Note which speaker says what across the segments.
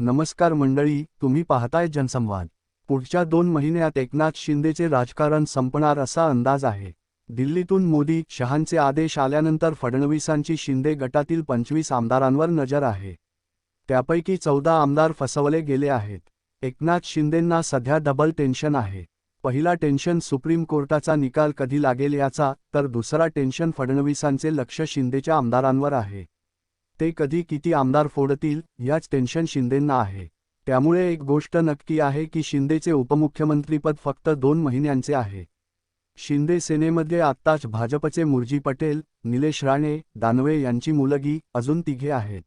Speaker 1: नमस्कार मंडळी, तुम्ही पाहताय जनसंवाद। पुढच्या 2 महिन्यात एकनाथ शिंदेचे राजकारण संपणार असा अंदाज आहे। दिल्लीतून मोदी शहांचे आदेश आल्यानंतर फडणवीसांची शिंदे गटातील 25 आमदारांवर नजर आहे। त्यापैकी 14 आमदार फसवले गेले आहेत। एकनाथ शिंदेंना सध्या डबल टेन्शन आहे। पहिला टेन्शन सुप्रीम कोर्टाचा निकाल कधी लागेल याचा, तर दुसरा टेन्शन फडणवीसांचे लक्ष शिंदेच्या आमदारांवर आहे। ते कधी किती आमदार फोडतील याच टेन्शन शिंदेंना आहे। त्यामुळे एक गोष्ट नक्की आहे की शिंदेचे उपमुख्यमंत्रीपद फक्त 2 महिन्यांचे आहे। शिंदे सेनेमध्ये आत्ताच भाजपचे मुरजी पटेल, निलेश राणे, दानवे यांची मुलगी अजून 3 आहेत।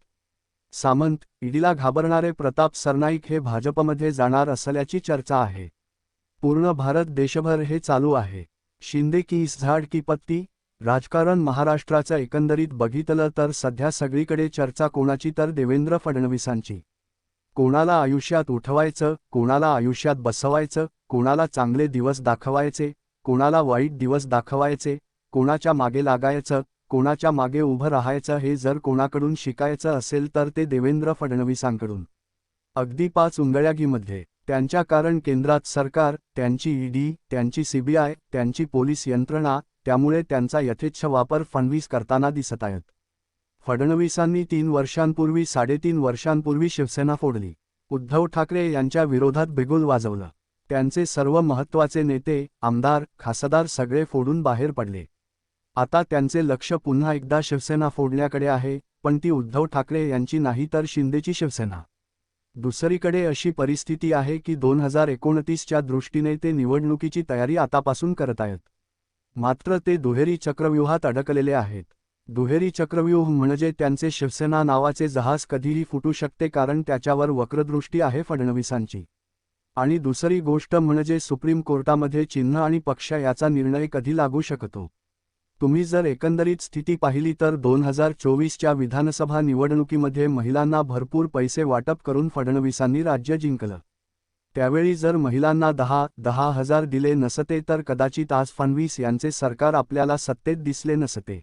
Speaker 1: सामंत, ईडीला घाबरणारे प्रताप सरनाईक हे भाजपमध्ये जाणार असल्याची चर्चा आहे। पूर्ण भारत देशभर हे चालू आहे। शिंदे की इस झाड की पत्ती। राजकारण महाराष्ट्राचं एकंदरीत बघितलं तर सध्या सगळीकडे चर्चा कोणाची, तर देवेंद्र फडणवीसांची। कोणाला आयुष्यात उठवायचं, कोणाला आयुष्यात बसवायचं, कोणाला चांगले दिवस दाखवायचे, कोणाला वाईट दिवस दाखवायचे, कोणाच्या मागे लागायचं, कोणाच्या मागे उभं राहायचं, हे जर कोणाकडून शिकायचं असेल तर ते देवेंद्र फडणवीसांकडून। अगदी 5 उंगळ्यागीमध्ये त्यांच्या, कारण केंद्रात सरकार, त्यांची ईडी, त्यांची सीबीआय, त्यांची पोलीस यंत्रणा, त्यामुळे त्यांचा यथेच्छ वापर फडणवीस करताना दिसत आहेत। फडणवीसांनी 3 वर्षांपूर्वी 3.5 वर्षांपूर्वी शिवसेना फोडली। उद्धव ठाकरे यांच्या विरोधात बिगुल वाजवलं। त्यांचे सर्व महत्त्वाचे नेते, आमदार, खासदार सगळे फोडून बाहेर पडले। आता त्यांचे लक्ष पुन्हा एकदा शिवसेना फोडण्याकडे आहे, पण ती उद्धव ठाकरे यांची नाही तर शिंदेची शिवसेना। दुसरीकडे अशी परिस्थिती आहे की 2029च्या दृष्टीने ते निवडणुकीची तयारी आतापासून करत आहेत। मात्र ते दुहेरी चक्रव्यूहात अडकलेले आहेत। दुहेरी चक्रव्यूह म्हणजे त्यांचे शिवसेना नावाचे जहाज कधीही फुटू शकते, कारण त्याच्यावर वक्रदृष्टी आहे फडणवीसांची। आणि दुसरी गोष्ट म्हणजे सुप्रीम कोर्टामध्ये चिन्ह आणि पक्ष याचा निर्णय कधी लागू शकतो। तुम्ही जर एकंदरीत स्थिती पाहिली तर 2024च्या विधानसभा निवडणुकीमध्ये महिलांना भरपूर पैसे वाटप करून फडणवीसांनी राज्य जिंकलं। त्यावेळी जर महिलांना 10,000 दिले नसते तर कदाचित आज फडणवीस यांचे सरकार आपल्याला सत्तेत दिसले नसते।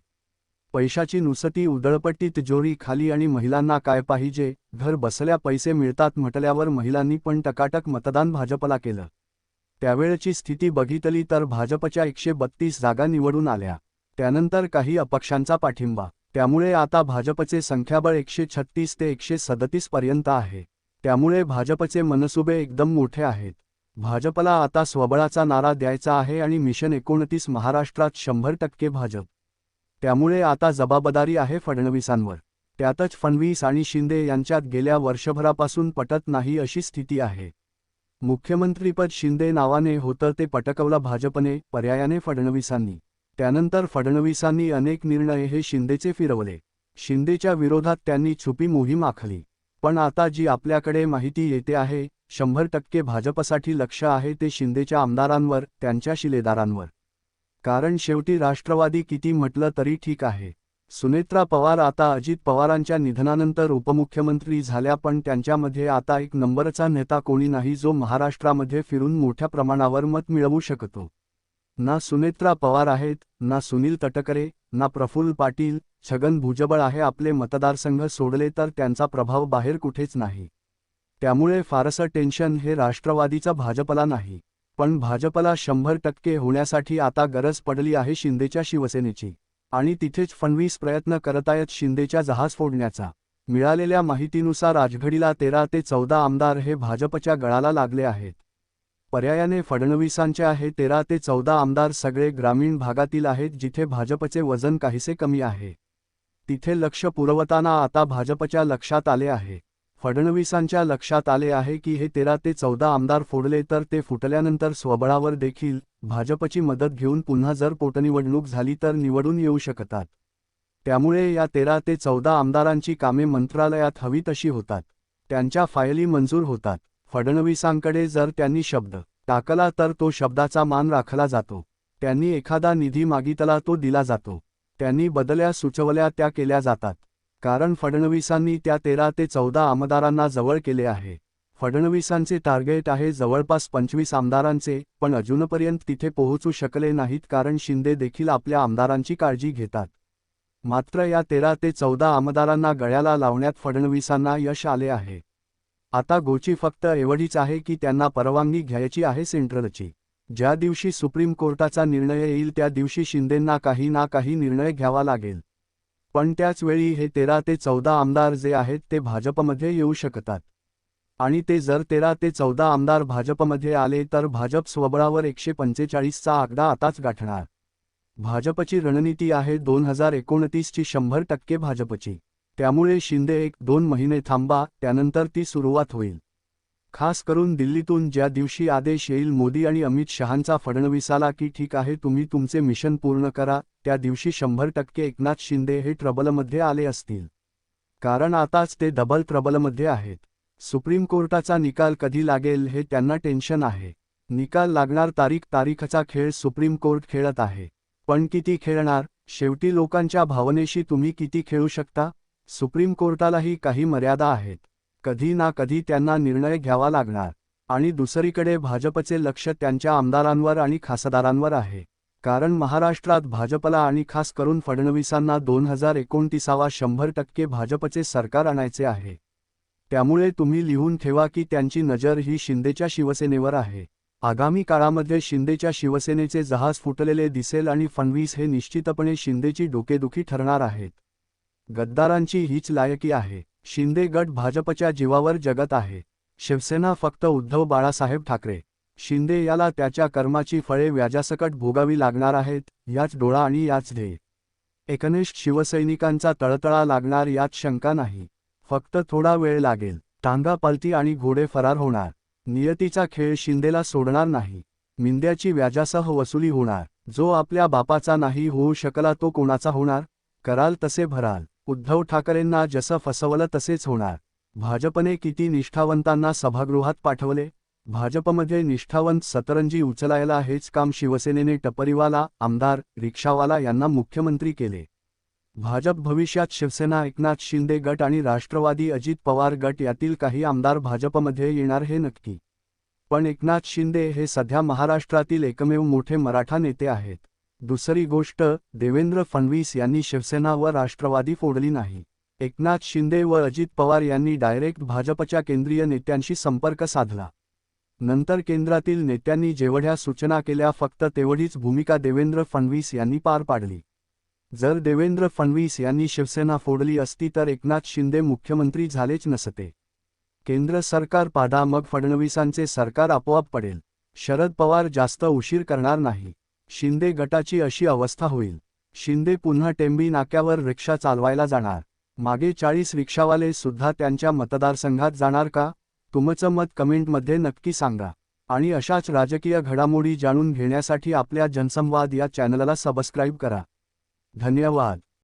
Speaker 1: पैशाची नुसती उधळपट्टी तिजोरी खाली, आणि महिलांना काय पाहिजे, घर बसल्या पैसे मिळतात म्हटल्यावर महिलांनी पण टकाटक मतदान भाजपला केलं। त्यावेळची स्थिती बघितली तर भाजपच्या 132 जागा निवडून आल्या, त्यानंतर काही अपक्षांचा पाठिंबा। त्यामुळे आता भाजपचे संख्याबळ 136 ते 137 पर्यंत आहे। त्यामुळे भाजपचे मनसुबे एकदम मोठे आहेत। भाजपला आता स्वबळाचा नारा द्यायचा आहे आणि मिशन 29 महाराष्ट्रात 100% भाजप। त्यामुळे आता जबाबदारी आहे फडणवीसांवर। त्यातच फडणवीस आणि शिंदे यांच्यात गेल्या वर्षभरापासून पटत नाही अशी स्थिती आहे। मुख्यमंत्रीपद शिंदे नावाने होतं, ते पटकवलं भाजपने, पर्यायाने फडणवीसांनी। त्यानंतर फडणवीसांनी अनेक निर्णय हे शिंदेचे फिरवले। शिंदेच्या विरोधात त्यांनी छुपी मोहीम आखली। पण आता जी आपल्याकडे माहिती येते आहे, 100% भाजपसाठी लक्ष आहे ते शिंदेच्या आमदारांवर, त्यांच्या शिलेदारांवर। कारण शेवटी राष्ट्रवादी किती म्हटलं तरी ठीक आहे। सुनेत्रा पवार आता अजित पवारांच्या निधनानंतर उपमुख्यमंत्री झाल्या, पण त्यांच्यामध्ये आता एक नंबरचा नेता कोणी नाही जो महाराष्ट्रामध्ये फिरून मोठ्या प्रमाणावर मत मिळवू शकतो। ना सुनेत्रा पवार आहेत, ना सुनील तटकरे, ना प्रफुल्ल पाटील, छगन भुजबळ आहे। आपले मतदारसंघ सोडले तर त्यांचा प्रभाव बाहेर कुठेच नाही। त्यामुळे फारसं टेन्शन हे राष्ट्रवादीचा भाजपला नाही। पण भाजपला 100% होण्यासाठी आता गरज पडली आहे शिंदेच्या शिवसेनेची, आणि तिथेच फडणवीस प्रयत्न करतायत शिंदेच्या जहाज फोडण्याचा। मिळालेल्या माहितीनुसार आजघडीला 13 ते 14 आमदार हे भाजपच्या गळाला लागले आहेत। पर्यायाने फडणवीसांचे हे 13 ते 14 आमदार सगळे ग्रामीण भागातील आहेत, जिथे भाजपचे वजन काहीसे कमी आहे। तिथे लक्ष पुरवताना आता भाजपच्या लक्षात आले आहे, फडणवीसांच्या लक्षात आले आहे की हे 13 ते 14 आमदार फोडले तर ते फुटल्यानंतर स्वबळावर देखील भाजपची मदत घेऊन पुन्हा जर पोटनिवडणूक झाली तर निवडून येऊ शकतात। त्यामुळे या 13 ते 14 आमदारांची कामे मंत्रालयात हवी तशी होतात, त्यांच्या फायली मंजूर होतात। फडणवीसांकडे जर त्यांनी शब्द टाकला तर तो शब्दाचा मान राखला जातो। त्यांनी एखादा निधी मागितला तो दिला जातो। त्यांनी बदल्या सुचवल्या त्या केल्या जातात, कारण फडणवीसांनी त्या 13 ते 14 आमदारांना जवळ केले आहे। फडणवीसांचे टार्गेट आहे जवळपास 25 आमदारांचे, पण अजूनपर्यंत तिथे पोहोचू शकले नाहीत, कारण शिंदे देखील आपल्या आमदारांची काळजी घेतात। मात्र या 13 ते 14 आमदारांना गळ्याला लावण्यात फडणवीसांना यश आले आहे। आता गोची फक्त एवढीच आहे की त्यांना परवानगी घ्यायची आहे सेंट्रलची. ज्या दिवशी सुप्रीम कोर्टाचा निर्णय येईल त्या दिवशी शिंदेंना काही ना काही निर्णय घ्यावा लागेल. पण त्याच वेळी हे 13 ते 14 आमदार जे आहेत ते भाजपमध्ये येऊ शकतात. आणि ते जर 13 ते 14 आमदार भाजपमध्ये आले तर भाजप स्वबळावर 145चा आकडा आताच गाठणार. भाजपची रणनीती आहे 2029ची 100% भाजपची. त्यामुळे शिंदे 1-2 महिने थांबा, त्यानंतर ती सुरुवात होईल. खास करून दिल्लीतून ज्या दिवशी आदेश येईल मोदी आणि अमित शहांचा फडणवीसाला की ठीक आहे तुम्ही तुमचे मिशन पूर्ण करा, त्या दिवशी 100% एकनाथ शिंदे हे ट्रबलमध्ये आले असतील. कारण आताच ते डबल ट्रबलमध्ये आहेत. सुप्रीम कोर्टाचा निकाल कधी लागेल हे त्यांना टेन्शन आहे. निकाल लागणार तारीखचा खेळ सुप्रीम कोर्ट खेळत आहे. पण किती खेळणार? शेवटी लोकांच्या भावनेशी तुम्ही किती खेळू शकता? सुप्रीम कोर्टालाही काही मर्यादा आहेत. कधी ना कधी त्यांना निर्णय घ्यावा लागणार. आणि दुसरीकडे भाजपचे लक्ष त्यांच्या आमदारांवर आणि खासदारांवर आहे. कारण महाराष्ट्रात भाजपला आणि खास करून फडणवीसांना 2029वा 100% भाजपचे सरकार आणायचे आहे. त्यामुळे तुम्ही लिहून ठेवा की त्यांची नजर ही शिंदेच्या शिवसेनेवर आहे. आगामी काळामध्ये शिंदेच्या शिवसेनेचे जहाज फुटलेले दिसेल आणि फडणवीस हे निश्चितपणे शिंदेची डोकेदुखी ठरणार आहेत. गद्दारांची हीच लायकी आहे. शिंदे गट भाजपच्या जीवावर जगत आहे. शिवसेना फक्त उद्धव बाळासाहेब ठाकरे. शिंदे याला त्याच्या कर्माची फळे व्याजासकट भोगावी लागणार आहेत, याच डोळा आणि याच ध्येय. एकनिष्ठ शिवसैनिकांचा तळतळा लागणार यात शंका नाही. फक्त थोडा वेळ लागेल. टांगा पलटी आणि घोडे फरार होणार. नियतीचा खेळ शिंदेला सोडणार नाही. मिंद्याची व्याजासह वसुली होणार. जो आपल्या बापाचा नाही होऊ शकला तो कोणाचा होणार? कराल तसे भराल. उद्धव ठाकरेंना जसं फसवलं तसेच होणार. भाजपने किती निष्ठावंतांना सभागृहात पाठवले? भाजपमध्ये निष्ठावंत सतरंजी उचलायला हेच काम शिवसेनेने टपरीवाला, आमदार, रिक्षावाला यांना मुख्यमंत्री केले. भाजप भविष्यात शिवसेना एकनाथ शिंदे गट आणि राष्ट्रवादी अजित पवार गट यातील काही आमदार भाजपमध्ये येणार हे नक्की. पण एकनाथ शिंदे हे सध्या महाराष्ट्रातील एकमेव मोठे मराठा नेते आहेत. दुसरी गोष्ट, देवेंद्र फडणवीस यांनी शिवसेना व राष्ट्रवादी फोडली नाही. एकनाथ शिंदे व अजित पवार यांनी डायरेक्ट भाजपच्या केंद्रीय नेत्यांशी संपर्क साधला. नंतर केंद्रातील नेत्यांनी जेवढ्या सूचना केल्या फक्त तेवढीच भूमिका देवेंद्र फडणवीस यांनी पार पाडली. जर देवेंद्र फडणवीस यांनी शिवसेना फोडली असती तर एकनाथ शिंदे मुख्यमंत्री झालेच नसते. केंद्र सरकार पाडा मग फडणवीसांचे सरकार आपोआप पडेल. शरद पवार जास्त उशीर करणार नाही. शिंदे गटाची अशी अवस्था होईल. शिंदे पुन्हा टेंबी नाक्यावर रिक्षा चालवायला जाणार. मागे 40 रिक्षावाले सुद्धा त्यांच्या मतदारसंघात जाणार का? तुमचं मत कमेंटमध्ये नक्की सांगा. आणि अशाच राजकीय घडामोडी जाणून घेण्यासाठी आपल्या जनसंवाद या चॅनलला सबस्क्राईब करा. धन्यवाद.